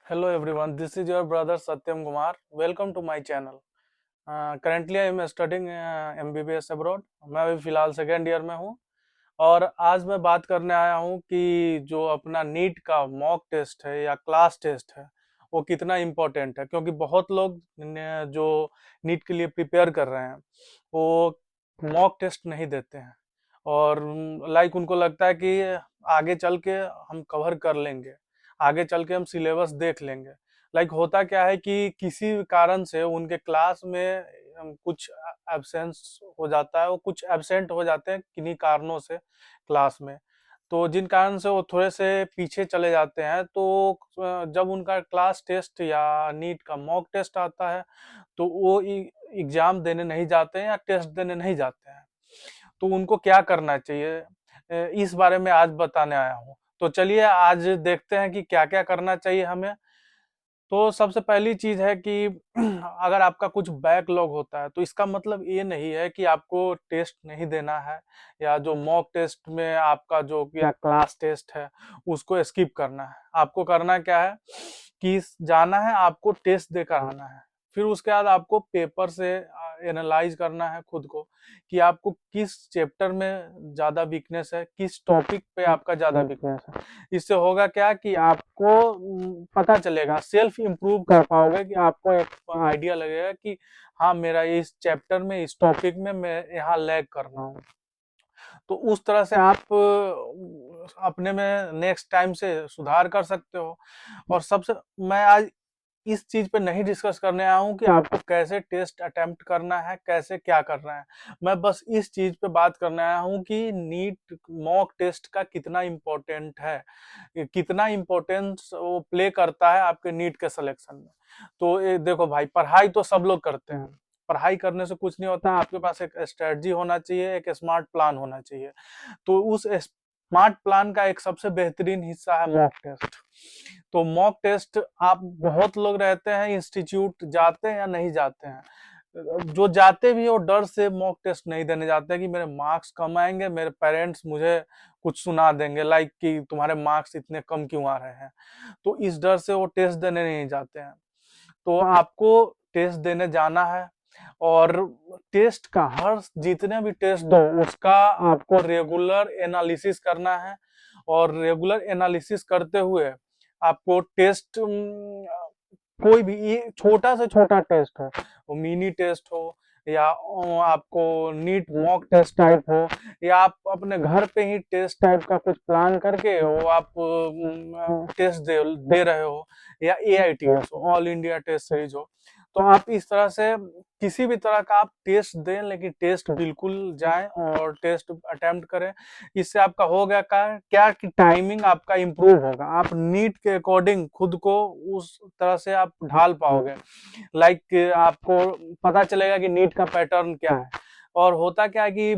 Hello everyone, this is your brother Satyam Kumar. Welcome to my channel. Currently I am studying MBBS abroad. मैं अभी फिलहाल second year में हूँ और आज मैं बात करने आया हूँ कि जो अपना नीट का मॉक टेस्ट है या क्लास टेस्ट है वो कितना इम्पोर्टेंट है, क्योंकि बहुत लोग जो नीट के लिए प्रिपेयर कर रहे हैं वो मॉक टेस्ट नहीं देते हैं और लाइक उनको लगता है कि आगे चल के हम कवर कर लेंगे, आगे चल के हम सिलेबस देख लेंगे। लाइक होता क्या है कि किसी कारण से उनके क्लास में कुछ एब्सेंस हो जाता है, वो कुछ एब्सेंट हो जाते हैं किन्हीं कारणों से क्लास में, तो जिन कारण से वो थोड़े से पीछे चले जाते हैं। तो जब उनका क्लास टेस्ट या नीट का मॉक टेस्ट आता है तो वो एग्जाम देने नहीं जाते हैं या टेस्ट देने नहीं जाते हैं। तो उनको क्या करना चाहिए, इस बारे में आज बताने आया हूँ। तो चलिए आज देखते हैं कि क्या क्या करना चाहिए हमें। तो सबसे पहली चीज है कि अगर आपका कुछ बैकलॉग होता है तो इसका मतलब ये नहीं है कि आपको टेस्ट नहीं देना है या जो मॉक टेस्ट में आपका जो या क्लास टेस्ट है उसको स्किप करना है। आपको करना क्या है कि जाना है, आपको टेस्ट देकर आना है। फिर उसके बाद आपको पेपर से एनालाइज करना है खुद को कि आपको किस चैप्टर में ज्यादा वीकनेस है, किस टॉपिक पे आपका ज्यादा वीकनेस है। इससे होगा क्या कि आपको पता चलेगा, सेल्फ इम्प्रूव कर पाओगे कि आपको एक आइडिया लगेगा कि हाँ मेरा इस चैप्टर में इस टॉपिक में मैं यहाँ लैग कर रहा हूँ। तो उस तरह से आप अपने में नेक्स्ट टाइम से सुधार कर सकते हो। और सबसे मैं आज इस चीज पे नहीं डिस्कस करने आया हूँ कि आपको कैसे टेस्ट अटेम्प्ट करना है, कैसे क्या करना है। मैं बस इस चीज पे बात करने आया हूँ कि नीट मॉक टेस्ट का कितना इम्पोर्टेंट है, कितना इम्पोर्टेंस वो प्ले करता है आपके नीट के सिलेक्शन में। तो ये देखो भाई, पढ़ाई तो सब लोग करते हैं, पढ़ाई करने से कुछ नहीं होता। आपके पास एक स्ट्रेटजी होना चाहिए, एक स्मार्ट प्लान होना चाहिए। तो उस स्मार्ट प्लान का एक सबसे बेहतरीन हिस्सा है मॉक टेस्ट। तो मॉक टेस्ट आप बहुत लोग रहते हैं इंस्टीट्यूट जाते हैं या नहीं जाते हैं, जो जाते भी वो डर से मॉक टेस्ट नहीं देने जाते हैं कि मेरे मार्क्स कम आएंगे, मेरे पेरेंट्स मुझे कुछ सुना देंगे लाइक कि तुम्हारे मार्क्स इतने कम क्यों आ रहे हैं। तो इस डर से वो टेस्ट देने नहीं जाते हैं। तो आपको टेस्ट देने जाना है और टेस्ट का हर जितने भी टेस्ट दो उसका आपको रेगुलर एनालिसिस करना है। और रेगुलर एनालिसिस करते हुए आपको टेस्ट कोई भी ये छोटा से छोटा टेस्ट हो, वो मिनी टेस्ट हो या आपको नीट मॉक टेस्ट टाइप हो या आप अपने घर पे ही टेस्ट टाइप का कुछ प्लान करके वो आप टेस्ट दे रहे हो, या AITS हो, ऑल इंडिया टेस्ट सीरीज हो। तो आप इस तरह से किसी भी तरह का आप टेस्ट दें, लेकिन टेस्ट बिल्कुल जाएं और टेस्ट अटेम्प्ट करें। इससे आपका होगा क्या कि टाइमिंग आपका इम्प्रूव होगा, आप नीट के अकॉर्डिंग खुद को उस तरह से आप ढाल पाओगे। लाइक आपको पता चलेगा कि नीट का पैटर्न क्या है। और होता क्या है कि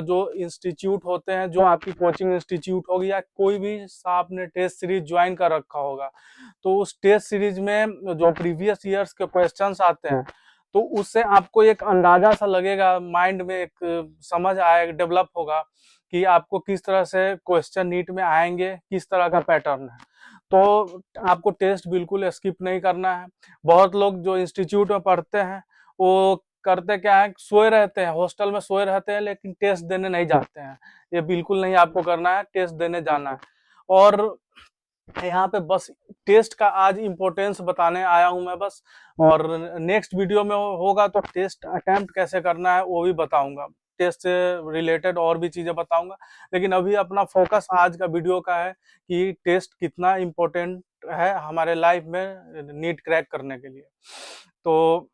जो इंस्टीट्यूट होते हैं, जो आपकी कोचिंग इंस्टीट्यूट होगी या कोई भी आपने टेस्ट सीरीज ज्वाइन कर रखा होगा, तो उस टेस्ट सीरीज में जो प्रीवियस ईयर्स के क्वेश्चंस आते हैं तो उससे आपको एक अंदाजा सा लगेगा, माइंड में एक समझ आएगा, डेवलप होगा कि आपको किस तरह से क्वेश्चन नीट में आएंगे, किस तरह का पैटर्न है। तो आपको टेस्ट बिल्कुल स्किप नहीं करना है। बहुत लोग जो इंस्टीट्यूट में पढ़ते हैं वो करते क्या है, सोए रहते हैं, हॉस्टल में सोए रहते हैं लेकिन टेस्ट देने नहीं जाते हैं। ये बिल्कुल नहीं आपको करना है, टेस्ट देने जाना है। और यहाँ पे बस टेस्ट का आज इम्पोर्टेंस बताने आया हूँ मैं बस। और नेक्स्ट वीडियो में होगा तो टेस्ट अटेम्प्ट कैसे करना है वो भी बताऊंगा, टेस्ट से रिलेटेड और भी चीजें बताऊंगा। लेकिन अभी अपना फोकस आज का वीडियो का है कि टेस्ट कितना इम्पोर्टेंट है हमारे लाइफ में नीट क्रैक करने के लिए। तो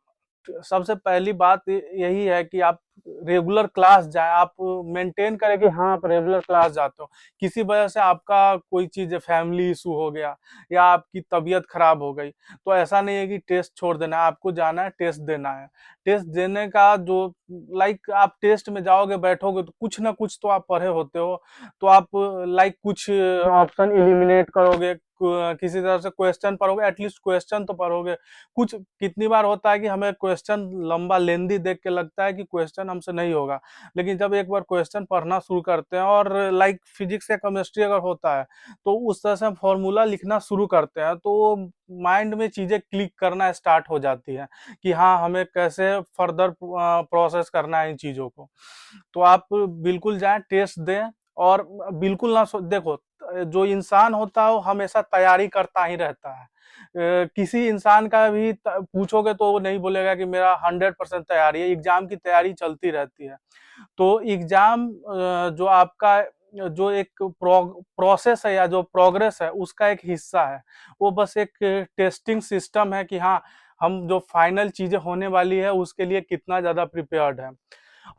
सबसे पहली बात यही है कि आप रेगुलर क्लास जाए, आप मेंटेन करें कि हाँ आप रेगुलर क्लास जाते हो। किसी वजह से आपका कोई चीज फैमिली इशू हो गया या आपकी तबीयत खराब हो गई तो ऐसा नहीं है कि टेस्ट छोड़ देना है, आपको जाना है, टेस्ट देना है। टेस्ट देने का जो लाइक आप टेस्ट में जाओगे बैठोगे तो कुछ ना कुछ तो आप पढ़े होते हो, तो आप लाइक कुछ ऑप्शन एलिमिनेट करोगे, किसी तरह से क्वेश्चन पढ़ोगे, एटलीस्ट क्वेश्चन तो पढ़ोगे। कुछ कितनी बार होता है कि हमें क्वेश्चन लंबा लेंदी देख के लगता है कि क्वेश्चन हमसे नहीं होगा, लेकिन जब एक बार क्वेश्चन पढ़ना शुरू करते हैं और लाइक फिजिक्स या केमिस्ट्री अगर होता है तो उस तरह से हम फॉर्मूला लिखना शुरू करते हैं तो माइंड में चीजें क्लिक करना स्टार्ट हो जाती है कि हाँ हमें कैसे फर्दर प्रोसेस करना है इन चीजों को। तो आप बिल्कुल जाएं, टेस्ट दें, और बिल्कुल ना देखो, जो इंसान होता है वो हमेशा तैयारी करता ही रहता है। किसी इंसान का भी पूछोगे तो वो नहीं बोलेगा कि मेरा 100% तैयारी है। एग्जाम की तैयारी चलती रहती है। तो एग्जाम जो आपका जो एक प्रोसेस है या जो प्रोग्रेस है उसका एक हिस्सा है। वो बस एक टेस्टिंग सिस्टम है कि हाँ हम जो फाइनल चीजें होने वाली है उसके लिए कितना ज्यादा प्रिपेयर्ड है।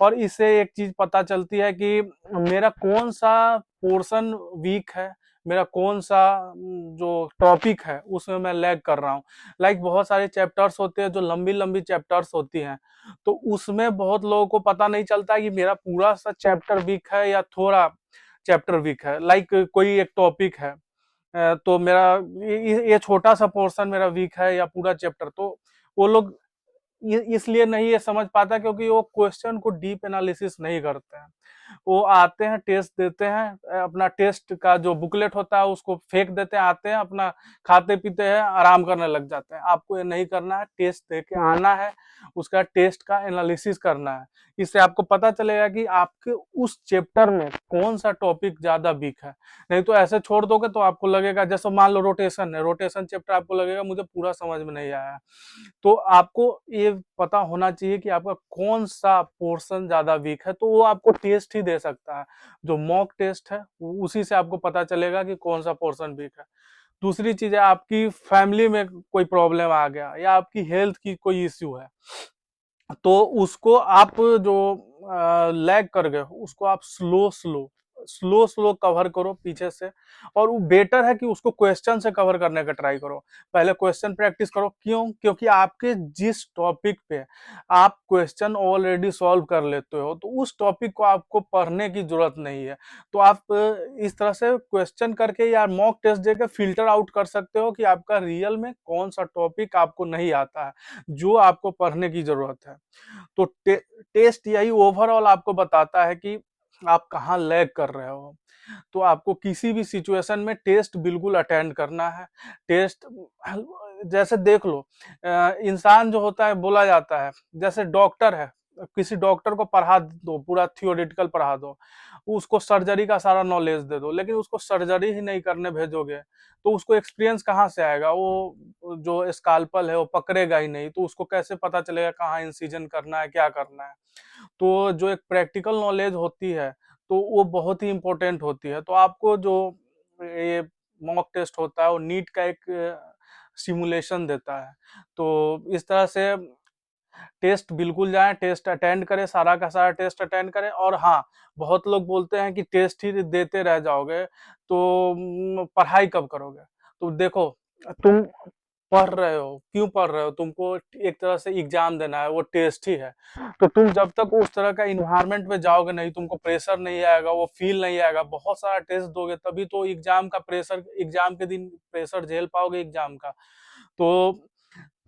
और इससे एक चीज पता चलती है कि मेरा कौन सा पोर्शन वीक है, मेरा कौन सा जो टॉपिक है उसमें मैं लैग कर रहा हूँ। लाइक बहुत सारे चैप्टर्स होते हैं जो लंबी लंबी चैप्टर्स होती हैं, तो उसमें बहुत लोगों को पता नहीं चलता कि मेरा पूरा सा चैप्टर वीक है या थोड़ा चैप्टर वीक है। लाइक कोई एक टॉपिक है, तो मेरा ये छोटा सा पोर्शन मेरा वीक है या पूरा चैप्टर, तो वो लोग इसलिए नहीं ये समझ पाता क्योंकि वो क्वेश्चन को डीप एनालिसिस नहीं करते हैं। वो आते हैं, टेस्ट देते हैं, अपना टेस्ट का जो बुकलेट होता है उसको फेंक देते हैं, आते हैं अपना खाते पीते हैं, आराम करने लग जाते हैं। आपको ये नहीं करना है, टेस्ट दे के आना है, उसका टेस्ट का एनालिसिस करना है। इससे आपको पता चलेगा कि आपके उस चैप्टर में कौन सा टॉपिक ज्यादा वीक है। नहीं तो ऐसे छोड़ दोगे तो आपको लगेगा, जैसे मान लो रोटेशन है, रोटेशन चैप्टर आपको लगेगा मुझे पूरा समझ में नहीं आया। तो आपको ये पता होना चाहिए कि आपका कौन सा पोर्शन ज्यादा वीक है, तो वो आपको टेस्ट ही दे सकता है। जो मॉक टेस्ट है उसी से आपको पता चलेगा कि कौन सा पोर्शन वीक है। दूसरी चीज है, आपकी फैमिली में कोई प्रॉब्लम आ गया या आपकी हेल्थ की कोई इश्यू है, तो उसको आप जो लैग कर गए उसको आप स्लो स्लो कवर करो पीछे से। और वो बेटर है कि उसको क्वेश्चन से कवर करने का ट्राई करो। पहले क्वेश्चन प्रैक्टिस करो। क्यों? क्योंकि आपके जिस टॉपिक पे आप क्वेश्चन ऑलरेडी सॉल्व कर लेते हो तो उस टॉपिक को आपको पढ़ने की जरूरत नहीं है। तो आप इस तरह से क्वेश्चन करके या मॉक टेस्ट देकर फिल्टर आउट कर सकते हो कि आपका रियल में कौन सा टॉपिक आपको नहीं आता है जो आपको पढ़ने की जरूरत है। तो टेस्ट यही ओवरऑल आपको बताता है कि आप कहाँ लैग कर रहे हो। तो आपको किसी भी सिचुएशन में टेस्ट बिल्कुल अटेंड करना है। टेस्ट जैसे देख लो, इंसान जो होता है, बोला जाता है जैसे डॉक्टर है, किसी डॉक्टर को पढ़ा दो, पूरा थियोरेटिकल पढ़ा दो, उसको सर्जरी का सारा नॉलेज दे दो, लेकिन उसको सर्जरी ही नहीं करने भेजोगे तो उसको एक्सपीरियंस कहाँ से आएगा? वो जो स्काल्पल है वो पकड़ेगा ही नहीं, तो उसको कैसे पता चलेगा कहाँ इंसिजन करना है, क्या करना है? तो जो एक प्रैक्टिकल नॉलेज होती है तो वो बहुत ही इंपॉर्टेंट होती है। तो आपको जो ये मॉक टेस्ट होता है वो नीट का एक सिमुलेशन देता है। तो इस तरह से टेस्ट बिल्कुल जाएं, टेस्ट अटेंड करें, सारा का सारा टेस्ट अटेंड करें। और हाँ, बहुत लोग बोलते हैं कि टेस्ट ही देते रह जाओगे तो पढ़ाई कब करोगे? तो देखो, तुम पढ़ रहे हो, क्यों पढ़ रहे हो? तुमको एक तरह से एग्जाम देना है, वो टेस्ट ही है। तो तुम जब तक उस तरह का इन्वायरमेंट में जाओगे नहीं, तुमको प्रेशर नहीं आएगा, वो फील नहीं आएगा, बहुत सारा टेस्ट दोगे तभी तो एग्जाम का प्रेशर, एग्जाम के दिन प्रेशर झेल पाओगे एग्जाम का। तो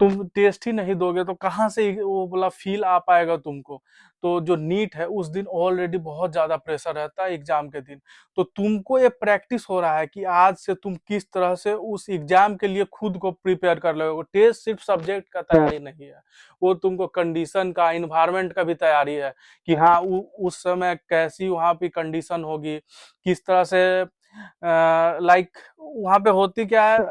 तुम टेस्ट ही नहीं दोगे तो कहाँ से वो बोला फील आ पाएगा तुमको? तो जो नीट है उस दिन ऑलरेडी बहुत ज्यादा प्रेशर रहता है एग्जाम के दिन। तो तुमको ये प्रैक्टिस हो रहा है कि आज से तुम किस तरह से उस एग्जाम के लिए खुद को प्रिपेयर कर लोगे। टेस्ट सिर्फ सब्जेक्ट का तैयारी नहीं है, वो तुमको कंडीशन का, इन्वायरमेंट का भी तैयारी है कि हाँ उस समय कैसी वहाँ पे कंडीशन होगी, किस तरह से लाइक वहाँ पे होती क्या है,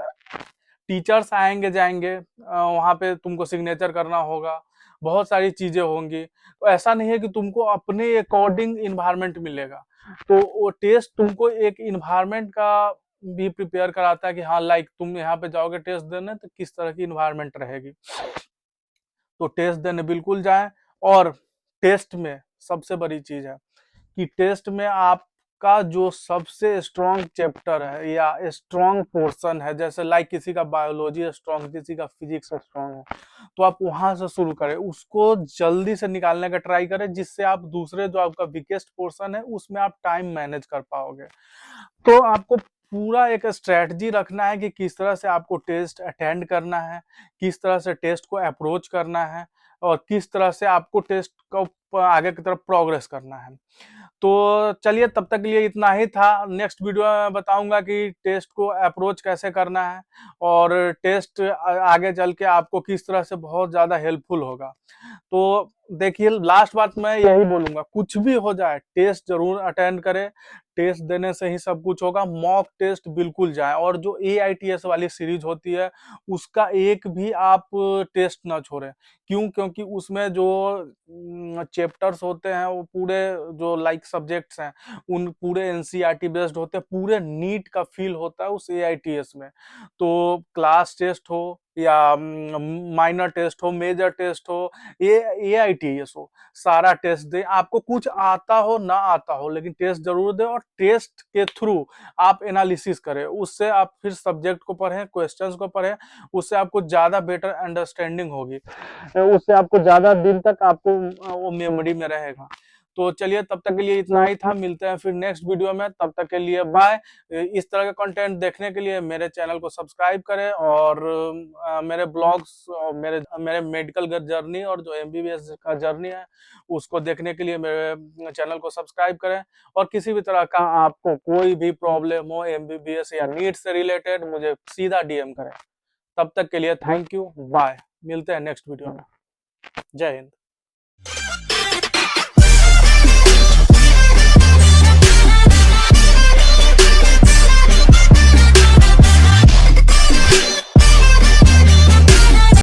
टीचर्स आएंगे जाएंगे, वहां पे तुमको सिग्नेचर करना होगा, बहुत सारी चीजें होंगी। तो ऐसा नहीं है कि तुमको अपने अकॉर्डिंग इन्वायरमेंट मिलेगा। तो वो टेस्ट तुमको एक इन्वायरमेंट का भी प्रिपेयर कराता है कि हाँ लाइक तुम यहाँ पे जाओगे टेस्ट देने तो किस तरह की इन्वायरमेंट रहेगी। तो टेस्ट देने बिल्कुल जाएं। और टेस्ट में सबसे बड़ी चीज है कि टेस्ट में आपका जो सबसे स्ट्रॉन्ग चैप्टर है या स्ट्रॉन्ग पोर्शन है, जैसे लाइक किसी का बायोलॉजी स्ट्रॉन्ग, किसी का फिजिक्स स्ट्रॉन्ग है, तो आप वहां से शुरू करें, उसको जल्दी से निकालने का ट्राई करें, जिससे आप दूसरे जो आपका वीकेस्ट पोर्शन है उसमें आप टाइम मैनेज कर पाओगे। तो आपको पूरा एक स्ट्रेटजी रखना है कि किस तरह से आपको टेस्ट अटेंड करना है, किस तरह से टेस्ट को अप्रोच करना है और किस तरह से आपको टेस्ट को आगे की तरफ प्रोग्रेस करना है। तो चलिए तब तक के लिए इतना ही था। नेक्स्ट वीडियो में बताऊंगा कि टेस्ट को अप्रोच कैसे करना है और टेस्ट आगे चल के आपको किस तरह से बहुत ज़्यादा हेल्पफुल होगा। तो देखिए लास्ट बात मैं यही बोलूंगा, कुछ भी हो जाए टेस्ट जरूर अटेंड करें। टेस्ट देने से ही सब कुछ होगा। मॉक टेस्ट बिल्कुल जाए और जो AITS वाली सीरीज होती है उसका एक भी आप टेस्ट ना छोड़ें। क्यों? क्योंकि उसमें जो चैप्टर्स होते हैं वो पूरे जो लाइक सब्जेक्ट्स हैं उन पूरे NCERT बेस्ड होते हैं, पूरे नीट का फील होता है उस AITS में। तो क्लास टेस्ट हो या माइनर टेस्ट हो, मेजर टेस्ट हो, AITS हो, सारा टेस्ट दें। आपको कुछ आता हो ना आता हो लेकिन टेस्ट जरूर दें और टेस्ट के थ्रू आप एनालिसिस करें। उससे आप फिर सब्जेक्ट को पढ़ें, क्वेश्चंस को पढ़ें, उससे आपको ज्यादा बेटर अंडरस्टैंडिंग होगी, उससे आपको ज्यादा दिन तक आपको वो मेमोरी में रहेगा। तो चलिए तब तक के लिए इतना ही था। मिलते हैं फिर नेक्स्ट वीडियो में, तब तक के लिए बाय। इस तरह का कंटेंट देखने के लिए मेरे चैनल को सब्सक्राइब करें और मेरे ब्लॉग्स और मेरे मेरे मेडिकल जर्नी और जो MBBS का जर्नी है उसको देखने के लिए मेरे चैनल को सब्सक्राइब करें। और किसी भी तरह का आपको कोई भी प्रॉब्लम हो MBBS या नीट से रिलेटेड, मुझे सीधा DM करें। तब तक के लिए थैंक यू, बाय। मिलते हैं नेक्स्ट वीडियो में। जय हिंद।